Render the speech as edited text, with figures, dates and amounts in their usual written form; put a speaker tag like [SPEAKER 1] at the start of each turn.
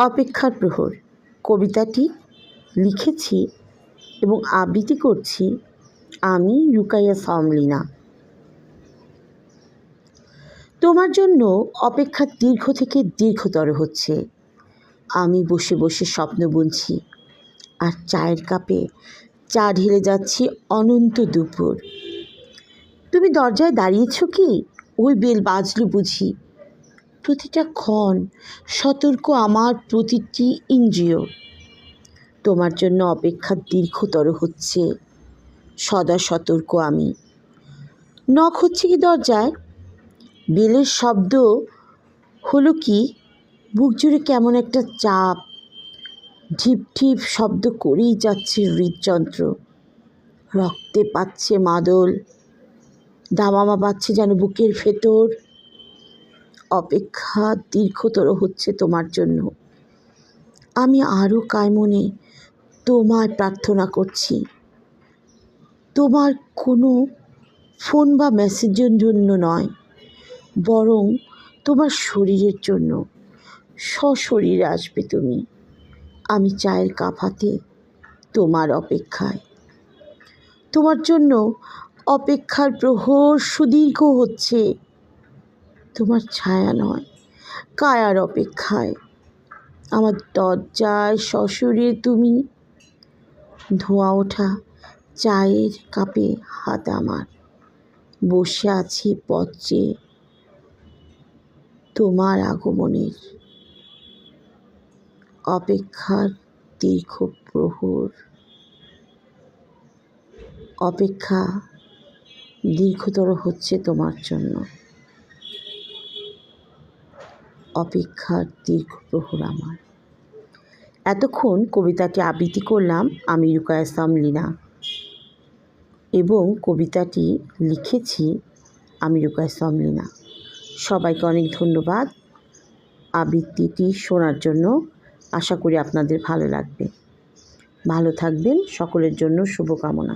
[SPEAKER 1] অপেক্ষার প্রহর কবিতাটি লিখেছি এবং আবৃত্তি করছি আমি রুকাইয়া সামলিনা। তোমার জন্য অপেক্ষা দীর্ঘ থেকে দীর্ঘতর হচ্ছে। আমি বসে বসে স্বপ্ন বুনছি আর চায়ের কাপে চা ঢেলে যাচ্ছি অনন্ত দুপুর। তুমি দরজায় দাঁড়িয়েছ কি? ওই বেল বাজল বুঝি। প্রতিটা ক্ষণ সতর্ক আমার প্রতিটি ইন্দ্রিয়। তোমার জন্য অপেক্ষা দীর্ঘতর হচ্ছে, সদা সতর্ক আমি। নখ হচ্ছে কি দরজায়? বেলের শব্দ হলো কি? বুক জুড়ে কেমন একটা চাপ, ঢিপ ঢিপ শব্দ করেই যাচ্ছে হৃদযন্ত্র। রক্তে পাচ্ছে মাদল, দামামা পাচ্ছে যেন বুকের ভেতর। অপেক্ষা দীর্ঘতর হচ্ছে তোমার জন্য। আমি আরও কায়মনে তোমায় প্রার্থনা করছি, তোমার কোনো ফোন বা মেসেজের জন্য নয়, বরং তোমার শরীরের জন্য। সশরীরে আসবে তুমি, আমি চায়ের কাপ হাতে তোমার অপেক্ষায়। তোমার জন্য অপেক্ষার প্রহর সুদীর্ঘ হচ্ছে, তোমার ছায়া নয় কায়ার অপেক্ষায়। আমার দরজায় সশরীরে তুমি, ধোঁয়া ওঠা চায়ের কাপে হাত আমার। বসে আছি পথ চেয়ে তোমার আগমনের। অপেক্ষার দীর্ঘ প্রহর, অপেক্ষা দীর্ঘতর হচ্ছে তোমার জন্য। অপেক্ষার দীর্ঘ প্রহর আমার। এতক্ষণ কবিতাটি আবৃত্তি করলাম আমি রুকাইয়া সামলিনা এবং কবিতাটি লিখেছি আমি রুকাইয়া সামলিনা। সবাইকে অনেক ধন্যবাদ আবৃত্তিটি শোনার জন্য। আশা করি আপনাদের ভালো লাগবে। ভালো থাকবেন, সকলের জন্য শুভকামনা।